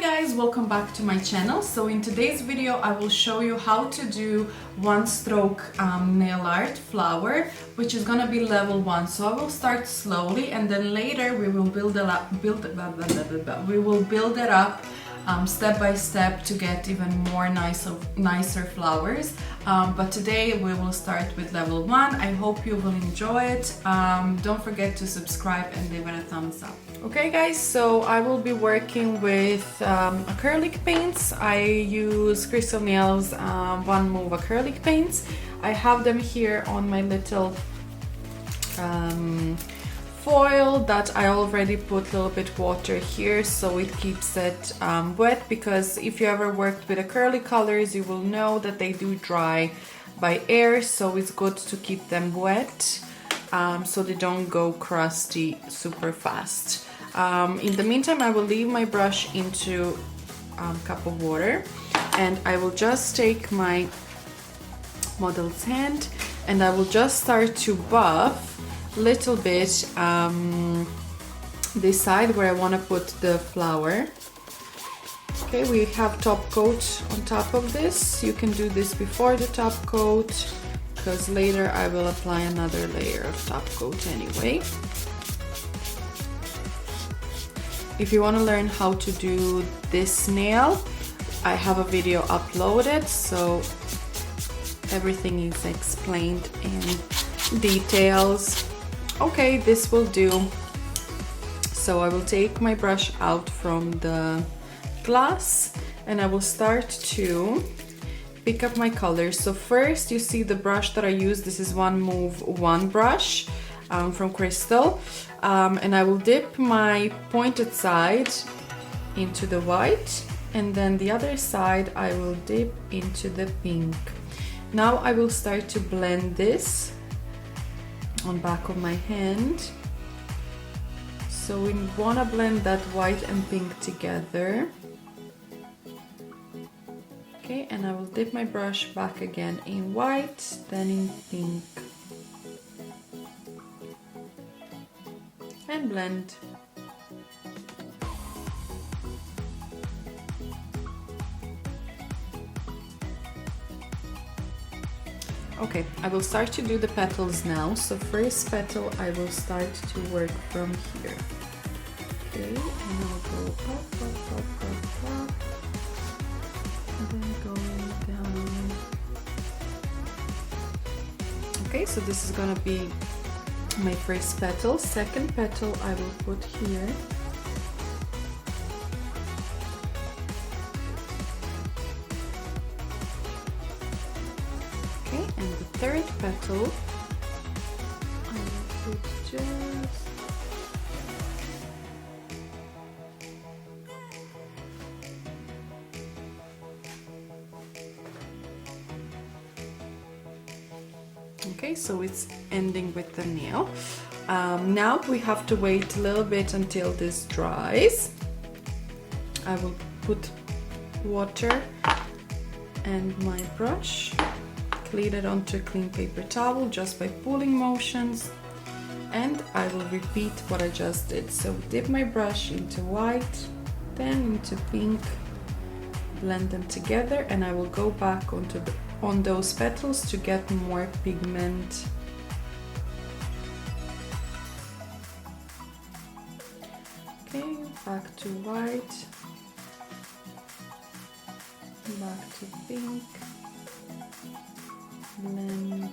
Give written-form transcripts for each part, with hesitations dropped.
guys, welcome back to my channel. So in today's video I will show you how to do one stroke nail art flower, which is gonna be level 1. So I will start slowly and then later we will build it up, step by step to get even more nicer flowers. But today we will start with level 1. I hope you will enjoy it. Don't forget to subscribe and leave it a thumbs up. Okay guys, so I will be working with acrylic paints. I use Crystal Nails One Move acrylic paints. I have them here on my little foil that I already put a little bit water here so it keeps it wet, because if you ever worked with acrylic colors you will know that they do dry by air, so it's good to keep them wet so they don't go crusty super fast. In the meantime I will leave my brush into a cup of water and I will just take my model's hand and I will just start to buff little bit this side where I want to put the flower. Okay, we have top coat on top of this. You can do this before the top coat because later I will apply another layer of top coat anyway. If you want to learn how to do this nail, I have a video uploaded, so everything is explained in details. Okay, this will do. So I will take my brush out from the glass and I will start to pick up my colors. So first you see the brush that I use. This is One Move One brush from Crystal. And I will dip my pointed side into the white and then the other side I will dip into the pink. Now I will start to blend this on back of my hand. So we want to blend that white and pink together. Okay, and I will dip my brush back again in white, then in pink. And blend. Okay, I will start to do the petals now. So first petal I will start to work from here. Okay, and I'll go up, up, up, up, up, and then going down. Okay, so this is gonna be my first petal. Second petal I will put here. Okay, and the third petal I will put just okay, so it's ending with the nail. Now we have to wait a little bit until this dries. I will put water and my brush, clean it onto a clean paper towel just by pulling motions, and I will repeat what I just did. So dip my brush into white, then into pink, blend them together, and I will go back on those petals to get more pigment. Okay, back to white, back to pink, blend.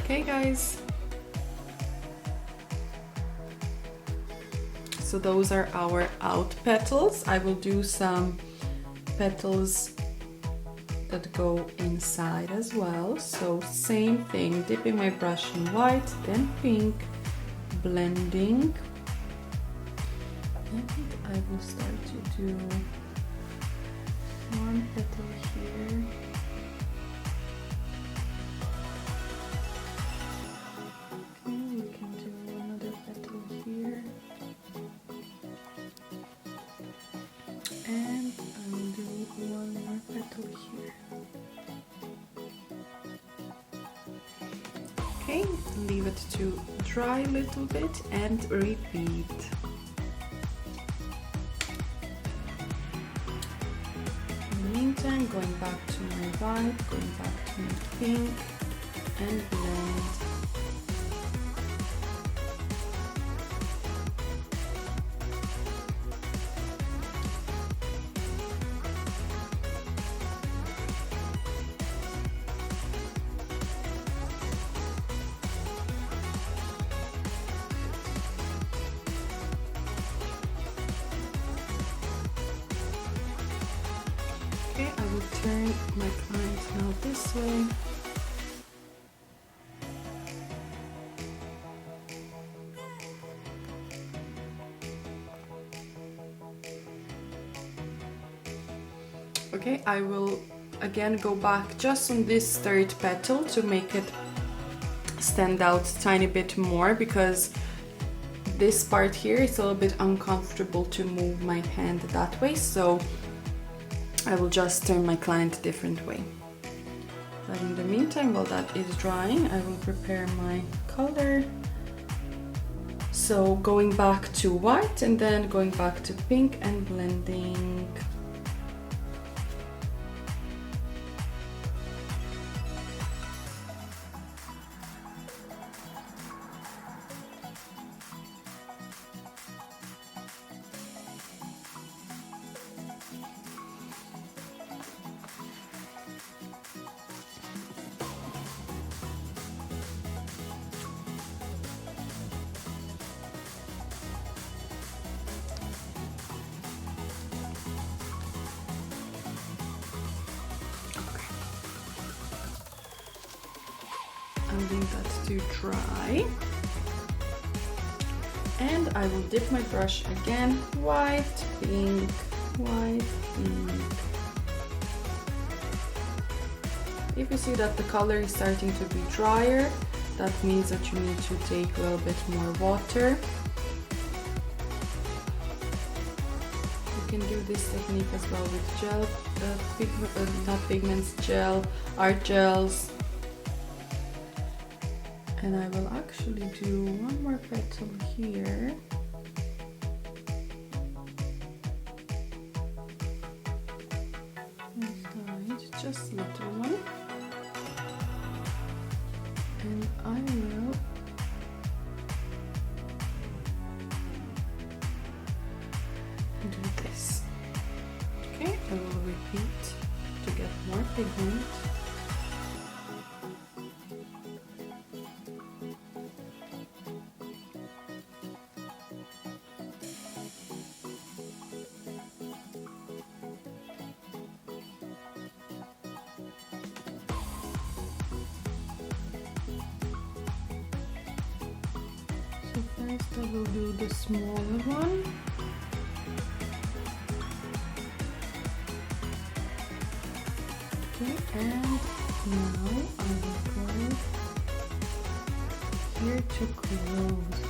Okay guys, So those are our out petals. I will do some petals that go inside as well. So same thing, dipping my brush in white, then pink, blending. And I will start to do one petal here. Okay, we can do another petal here. And I will do one more petal here. Okay, leave it to dry a little bit and repeat. Meantime, going back to my white, going back to my pink, and blend. I will turn my client now this way. Okay, I will again go back just on this third petal to make it stand out a tiny bit more, because this part here is a little bit uncomfortable to move my hand that way, so I will just turn my client a different way. But in the meantime, while that is drying, I will prepare my color. So going back to white and then going back to pink and blending. I'm leaving that to dry. And I will dip my brush again, white, pink, white, pink. If you see that the color is starting to be drier, that means that you need to take a little bit more water. You can do this technique as well with gel, not pigments, gel, art gels. And I will actually do one more petal here. Inside, just a little one. And I will do this. Okay, I will repeat to get more pigment. First I will do the smaller one. Okay, and now I will go here to close.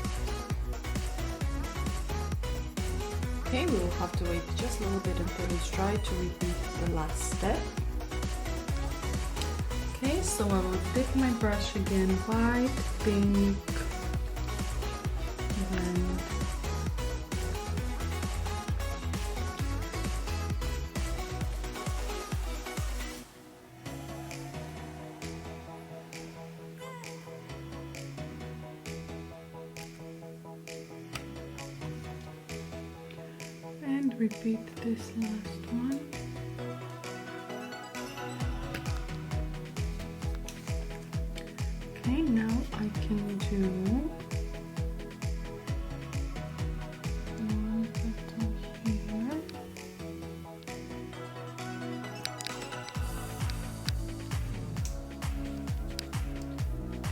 Okay, we will have to wait just a little bit until it's dry to repeat the last step. Okay, so I will dip my brush again, white, pink, and repeat this last one. Okay, now I can do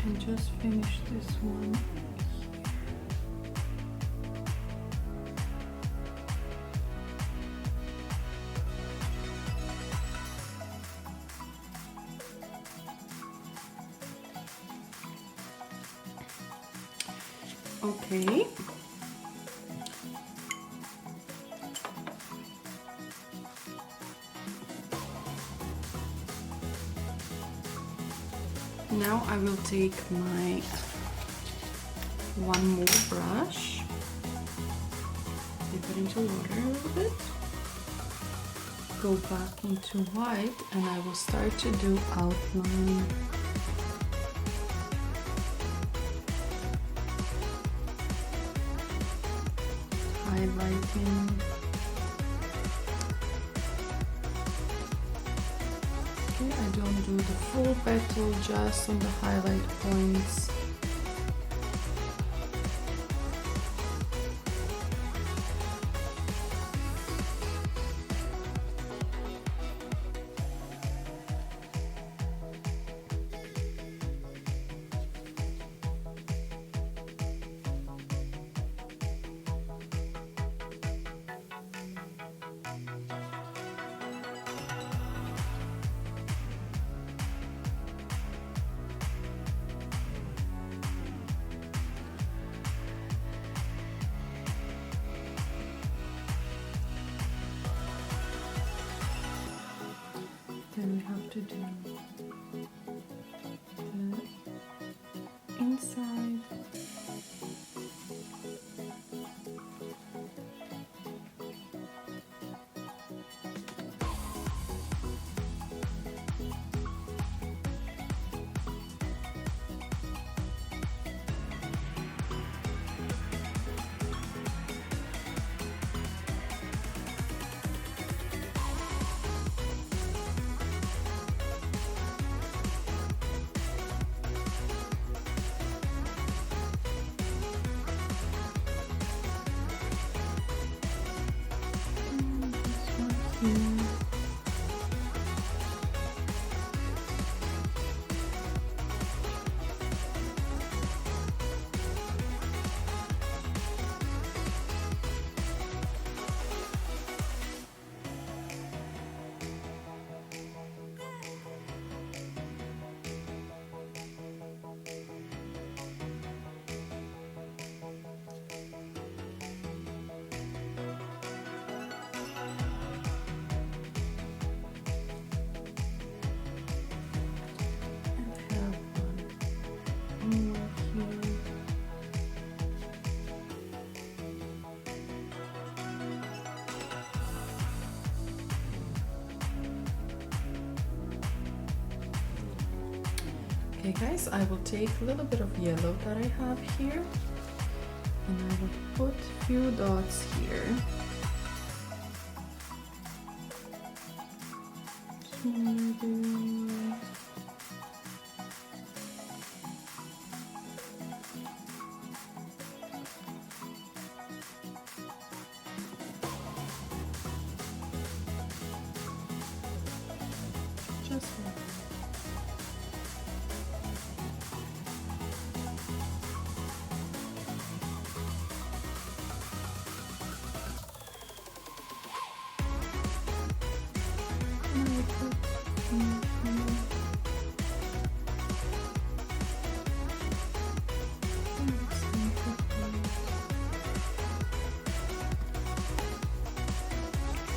And just finish this one. Okay. Now I will take my one more brush, dip it into water a little bit, go back into white, and I will start to do outline. Highlighting. Okay, I don't do the full petal, just on the highlight points. Then we have to do the inside. Okay guys, I will take a little bit of yellow that I have here and I will put a few dots here. Just like that.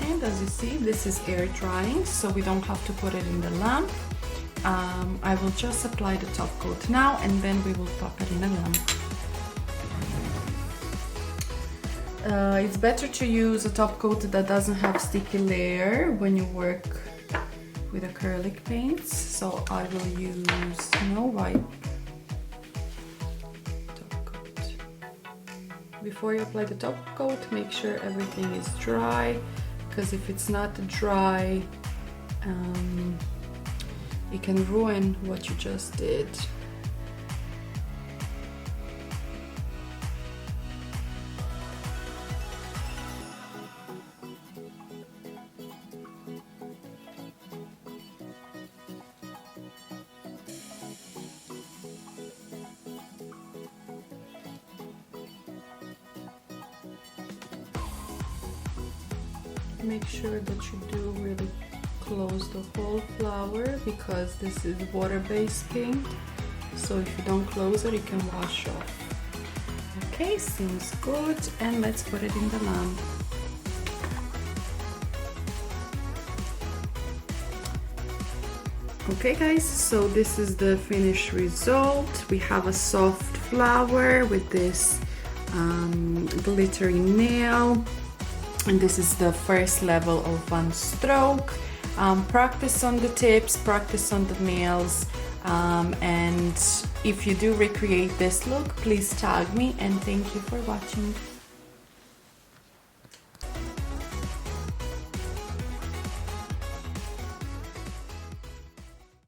And as you see, this is air drying, so we don't have to put it in the lamp. I will just apply the top coat now and then we will pop it in a lamp. It's better to use a top coat that doesn't have sticky layer when you work with acrylic paints, so I will use no white top coat. Before you apply the top coat, make sure everything is dry, because if it's not dry, it can ruin what you just did. Make sure that you do really close the whole flower because this is water-based paint. So if you don't close it, it can wash off. Okay, seems good. And let's put it in the lamp. Okay guys, so this is the finished result. We have a soft flower with this glittery nail, and this is the first level of one stroke. Practice on the tips, practice on the nails, and if you do recreate this look, please tag me, and thank you for watching.